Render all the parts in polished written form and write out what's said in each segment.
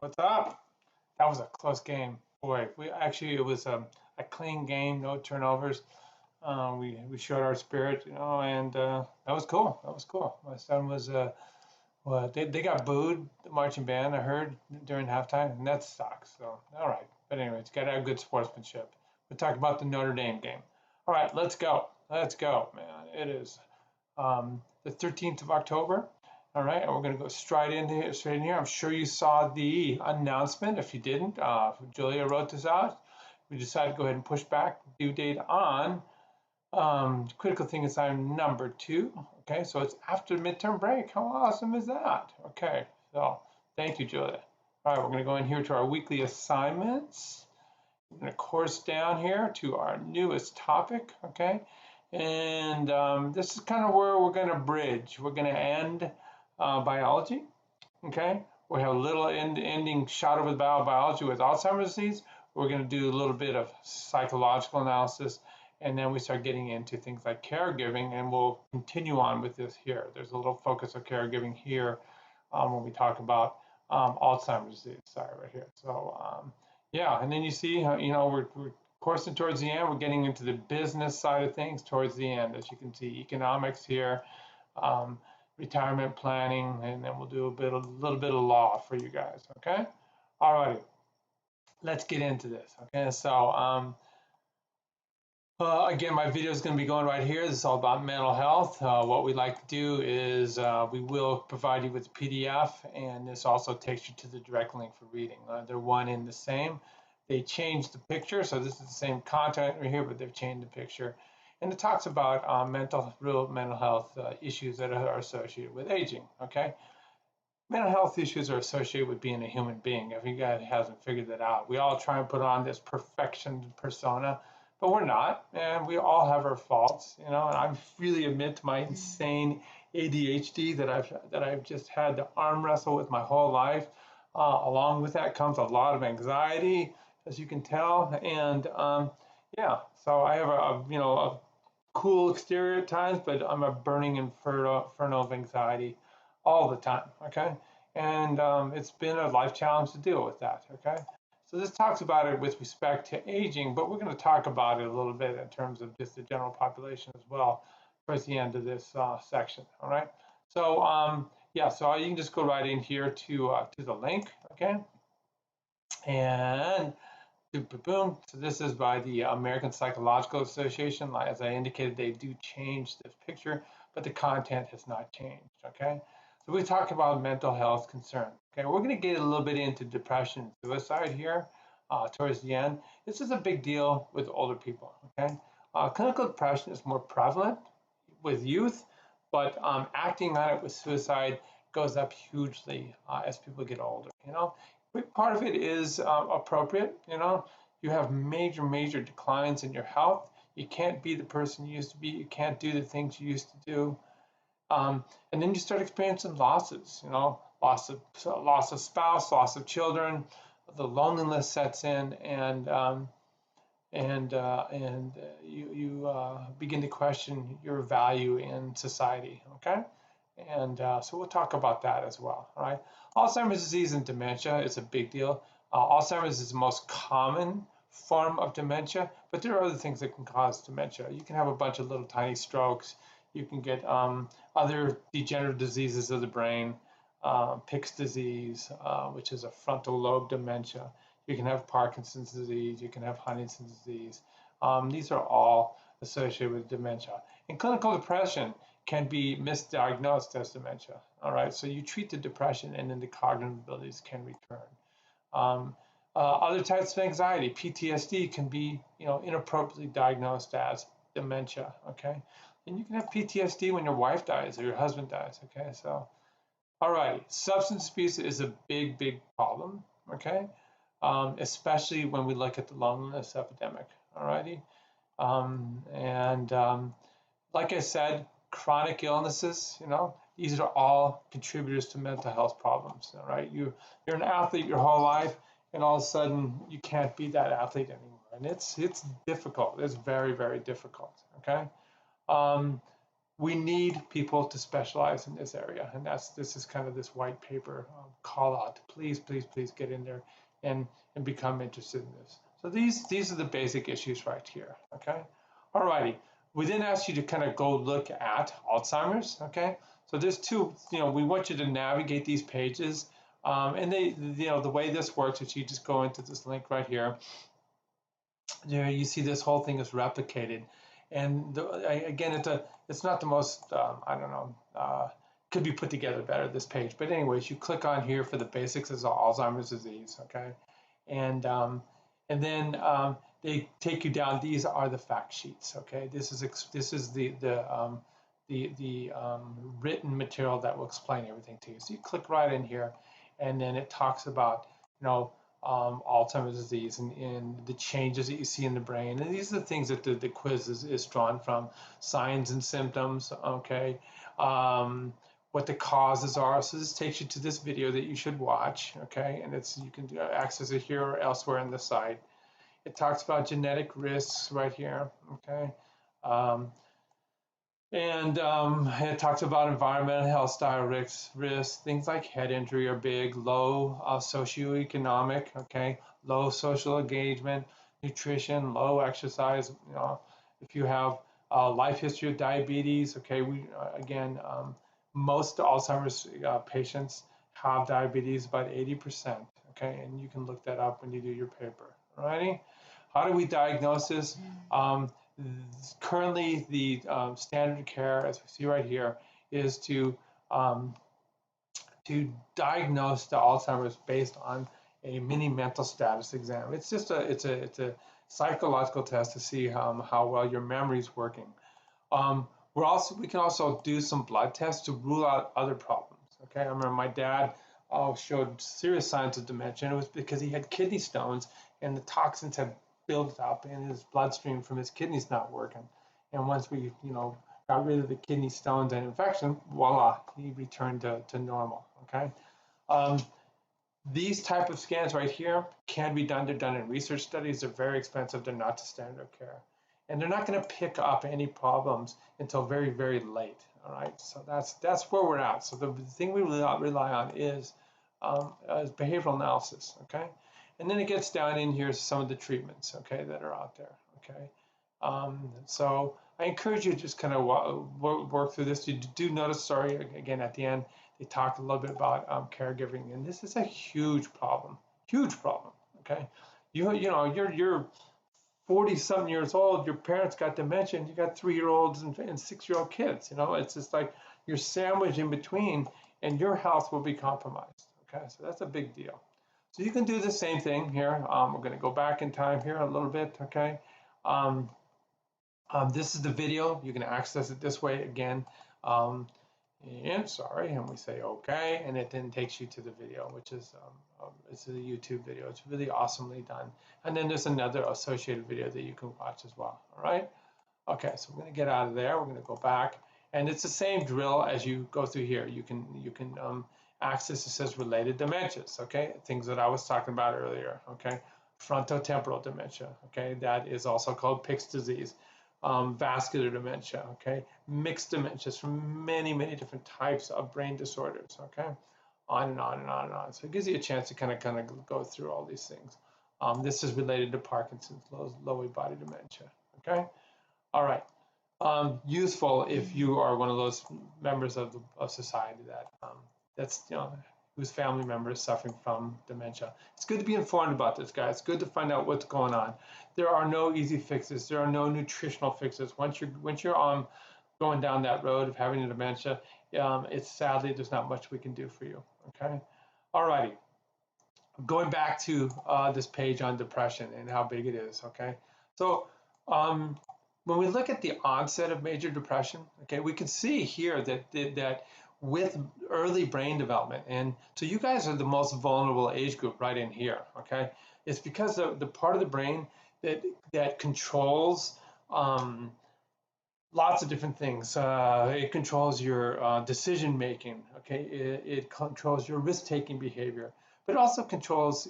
What's up? That was a close game. Boy, it was a clean game, no turnovers. We showed our spirit, and that was cool. That was cool. My son was well, they got booed, the marching band, I heard during halftime, and that sucks. So all right, but anyway, it's got to have good sportsmanship. We'll talk about the Notre Dame game. All right, let's go. Let's go, man. It is the 13th of October. All right, and we're going to go straight in here. I'm sure you saw the announcement. If you didn't, Julia wrote this out. We decided to go ahead and push back the due date on critical thinking assignment number 2. Okay, so it's after midterm break. How awesome is that? Okay, so thank you, Julia. All right, we're going to go in here to our weekly assignments. We're going to course down here to our newest topic. Okay, and this is kind of where we're going to bridge. We're going to end biology. Okay, we have a little ending shot over the biology with Alzheimer's disease. We're going to do a little bit of psychological analysis, and then we start getting into things like caregiving, and we'll continue on with this here. There's a little focus of caregiving here when we talk about Alzheimer's disease. Sorry, right here. So yeah, and then you see, we're coursing towards the end. We're getting into the business side of things towards the end, as you can see, economics here. Retirement planning, and then we'll do a little bit of law for you guys. Okay, all righty, let's get into this. Okay, so again, my video is going to be going right here. This is all about mental health. What we like to do is we will provide you with a PDF, and this also takes you to the direct link for reading. They're one and the same. They changed the picture, so this is the same content right here, but they've changed the picture. And it talks about real mental health issues that are associated with aging. Okay, mental health issues are associated with being a human being. If you guys hasn't figured that out, we all try and put on this perfection persona, but we're not, and we all have our faults. And I really admit to my insane ADHD that I've just had to arm wrestle with my whole life. Along with that comes a lot of anxiety, as you can tell, and yeah, so I have a cool exterior at times, but I'm a burning inferno of anxiety all the time. Okay, and it's been a life challenge to deal with that. Okay, so this talks about it with respect to aging, but we're going to talk about it a little bit in terms of just the general population as well towards the end of this section. All right, so yeah, so you can just go right in here to the link. Okay, and boom. So this is by the American Psychological Association. As I indicated, they do change this picture, but the content has not changed. Okay. So we talk about mental health concerns. Okay. We're going to get a little bit into depression and suicide here towards the end. This is a big deal with older people. Okay. Clinical depression is more prevalent with youth, but acting on it with suicide goes up hugely as people get older. Part of it is appropriate. You have major declines in your health. You can't be the person you used to be. You can't do the things you used to do. And then you start experiencing losses. Loss of spouse, loss of children. The loneliness sets in, and you begin to question your value in society. Okay. And so we'll talk about that as well. All right. Alzheimer's disease and dementia is a big deal. Alzheimer's is the most common form of dementia, but there are other things that can cause dementia. You can have a bunch of little tiny strokes. You can get other degenerative diseases of the brain, Pick's disease, which is a frontal lobe dementia. You can have Parkinson's disease. You can have Huntington's disease. These are all associated with dementia. And clinical depression can be misdiagnosed as dementia. All right, so you treat the depression, and then the cognitive abilities can return. Other types of anxiety, PTSD, can be inappropriately diagnosed as dementia. Okay, and you can have PTSD when your wife dies or your husband dies. Okay, so all right, substance abuse is a big problem. Okay, especially when we look at the loneliness epidemic. All righty, like I said, chronic illnesses, these are all contributors to mental health problems. All right, you're an athlete your whole life, and all of a sudden you can't be that athlete anymore, and it's difficult. It's very difficult. Okay, we need people to specialize in this area, and this is kind of this white paper call out. Please, please, please get in there and become interested in this. So these are the basic issues right here. Okay, all righty. We then ask you to kind of go look at Alzheimer's. Okay, so there's two. We want you to navigate these pages, and the way this works is you just go into this link right here. You see this whole thing is replicated, and again, it's not the most I don't know, could be put together better, this page, but anyways, you click on here for the basics of Alzheimer's disease. Okay, and then they take you down. These are the fact sheets. Okay, this is the written material that will explain everything to you. So you click right in here, and then it talks about Alzheimer's disease and the changes that you see in the brain. And these are the things that the quiz is drawn from: signs and symptoms. Okay, what the causes are. So this takes you to this video that you should watch. Okay, and you can access it here or elsewhere on the site. It talks about genetic risks right here. Okay. And it talks about environmental health style risks. Things like head injury are big, low socioeconomic, okay, low social engagement, nutrition, low exercise. If you have a life history of diabetes, okay, most Alzheimer's patients have diabetes, about 80%, okay, and you can look that up when you do your paper. Alrighty, how do we diagnose this? Currently, the standard of care, as we see right here, is to diagnose the Alzheimer's based on a mini mental status exam. It's just it's a psychological test to see how well your memory is working. We can also do some blood tests to rule out other problems. Okay, I remember my dad showed serious signs of dementia, and it was because he had kidney stones and the toxins had built up in his bloodstream from his kidneys not working. And once we, got rid of the kidney stones and infection, voila, he returned to normal. Okay. These type of scans right here can be done. They're done in research studies. They're very expensive. They're not the standard of care, and they're not going to pick up any problems until very, very late. All right. So that's where we're at. So the thing we rely on is behavioral analysis. Okay. And then it gets down in here some of the treatments, okay, that are out there, okay. So I encourage you to just kind of work through this. You do notice, sorry, again, at the end, they talked a little bit about caregiving, and this is a huge problem, okay. You're 40-something years old, your parents got dementia, and you got 3-year-olds and 6-year-old kids, it's just like you're sandwiched in between, and your health will be compromised, okay. So that's a big deal. So you can do the same thing here. We're going to go back in time here a little bit, okay? This is the video. You can access it this way again. And we say okay, and it then takes you to the video, which is it's a YouTube video. It's really awesomely done. And then there's another associated video that you can watch as well. All right? Okay, so we're going to get out of there. We're going to go back, and it's the same drill as you go through here. You can access, it says related dementias, okay? Things that I was talking about earlier, okay? Frontotemporal dementia, okay? That is also called Pick's disease. Vascular dementia, okay? Mixed dementias from many, many different types of brain disorders, okay? On and on and on and on. So it gives you a chance to kind of go through all these things. This is related to Parkinson's, Lewy body dementia, okay? All right. Useful if you are one of those members of society that's whose family member is suffering from dementia. It's good to be informed about this, guys. It's good to find out what's going on. There are no easy fixes. There are no nutritional fixes. Once you're going down that road of having a dementia, it's sadly there's not much we can do for you. Okay. All righty. Going back to this page on depression and how big it is. Okay. So when we look at the onset of major depression, okay, we can see here that with early brain development, and so you guys are the most vulnerable age group right in here, okay? It's because the part of the brain that controls lots of different things. It controls your decision making, okay? It controls your risk-taking behavior, but it also controls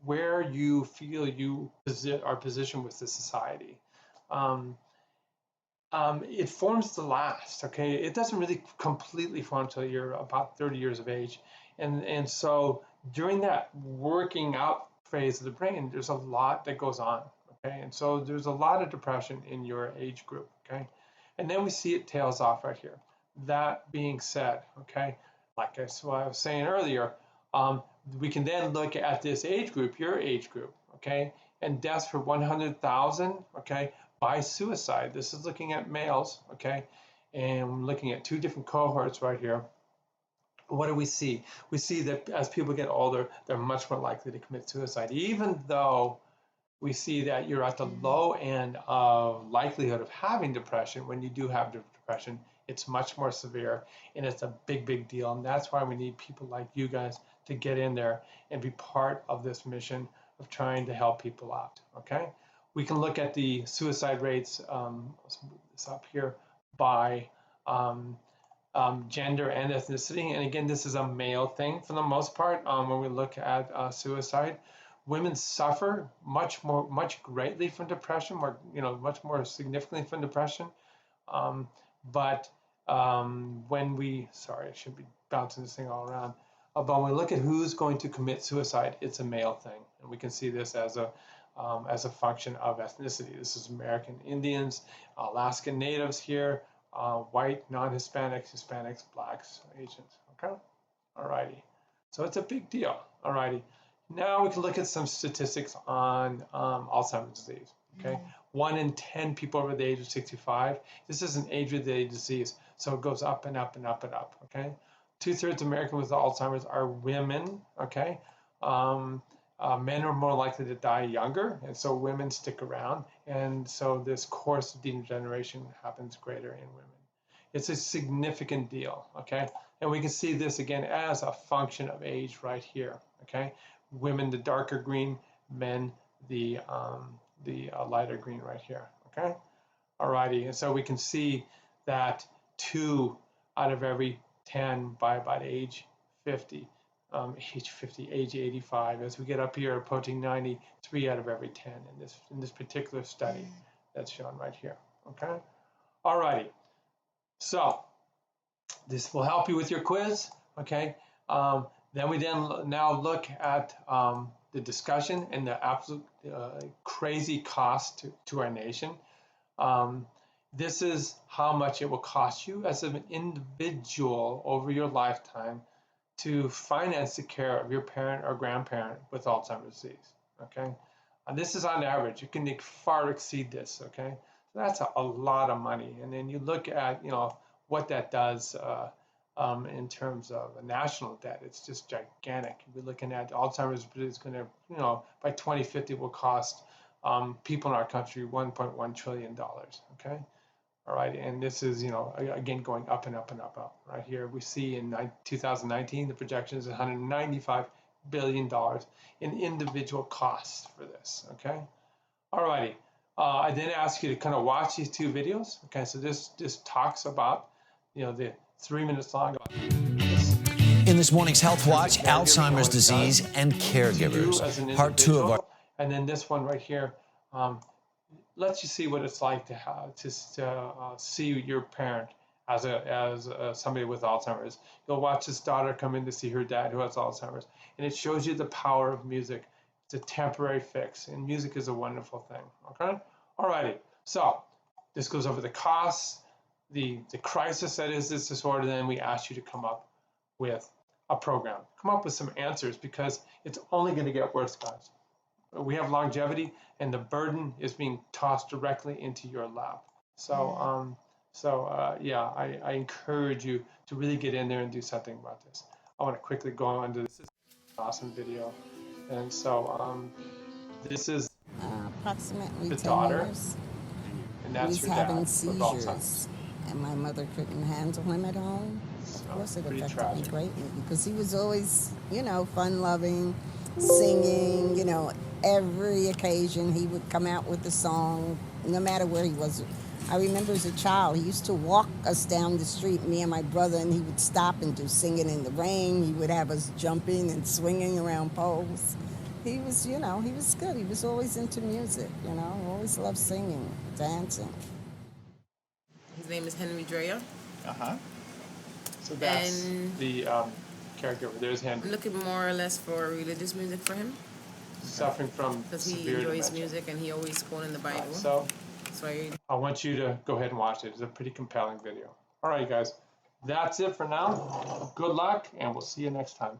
where you feel you are positioned with the society. it forms the last, okay? It doesn't really completely form until you're about 30 years of age. And so during that working out phase of the brain, there's a lot that goes on, okay? And so there's a lot of depression in your age group, okay? And then we see it tails off right here. That being said, okay, like I was saying earlier, we can then look at this age group, your age group, okay? And deaths per 100,000, okay, by suicide. This is looking at males, okay? And we're looking at two different cohorts right here. What do we see? We see that as people get older, they're much more likely to commit suicide, even though we see that you're at the low end of likelihood of having depression. When you do have depression, it's much more severe and it's a big, big deal. And that's why we need people like you guys to get in there and be part of this mission of trying to help people out, okay? We can look at the suicide rates, let's move this up here, by gender and ethnicity. And again, this is a male thing for the most part. When we look at suicide, women suffer much greatly from depression, much more significantly from depression. But when we, sorry, I should be bouncing this thing all around. But when we look at who's going to commit suicide, it's a male thing, and we can see this as a function of ethnicity. This is American Indians, Alaskan Natives here, white, non-Hispanics, Hispanics, blacks, Asians. Okay, all righty. So it's a big deal. All righty. Now we can look at some statistics on Alzheimer's disease. Okay, 1 in 10 people over the age of 65. This is an age-related disease, so it goes up and up and up and up. Okay, 2/3 of Americans with Alzheimer's are women. Okay, men are more likely to die younger, and so women stick around, and so this course of degeneration happens greater in women. It's a significant deal. Okay, and we can see this again as a function of age right here. Okay. Women the darker green, men the lighter green right here. Okay, alrighty, and so we can see that 2 out of every 10 by about age 50, age 85. As we get up here approaching 90, 3 out of every 10 in this particular study that's shown right here. Okay, alrighty, so this will help you with your quiz. Okay. Then we now look at the discussion and the absolute crazy cost to our nation. This is how much it will cost you as an individual over your lifetime to finance the care of your parent or grandparent with Alzheimer's disease. Okay, and this is on average. You can far exceed this. Okay, so that's a lot of money. And then you look at what that does. In terms of a national debt, it's just gigantic. We're looking at Alzheimer's is going to, by 2050 will cost people in our country $1.1 trillion. Okay, all right, and this is again going up and up and up, up. Right here we see in 2019 the projection is $195 billion in individual costs for this. Okay, all righty. I then ask you to kind of watch these two videos. Okay, so this talks about the 3 minutes long. In this morning's Health Watch, Alzheimer's disease and caregivers. Part 2 of our. And then this one right here lets you see what it's like to see your parent as somebody with Alzheimer's. You'll watch his daughter come in to see her dad who has Alzheimer's, and it shows you the power of music. It's a temporary fix, and music is a wonderful thing. Okay, alrighty. So this goes over the costs, the crisis that is this disorder. Then we ask you to come up with a program, come up with some answers, because it's only going to get worse, guys. We have longevity, and the burden is being tossed directly into your lap. So yeah, I encourage you to really get in there and do something about this. I want to quickly go on to this. Is an awesome video. And so this is approximately the 10 daughter, years. and that's He her was having dad. seizures, and my mother couldn't handle him at home. Of course, it affected me greatly because he was always, fun-loving, singing. Every occasion he would come out with a song, no matter where he was. I remember as a child, he used to walk us down the street, me and my brother, and he would stop and do Singing in the Rain. He would have us jumping and swinging around poles. He was, he was good. He was always into music, always loved singing, dancing. His name is Henry Dreyer. Uh-huh. So that's And the caregiver. There's I'm Henry, looking more or less for religious music for him suffering from because he severe enjoys dementia. music and he always quoting the Bible. So So I want you to go ahead and watch it. It's a pretty compelling video. All right, guys. That's it for now. Good luck, and we'll see you next time.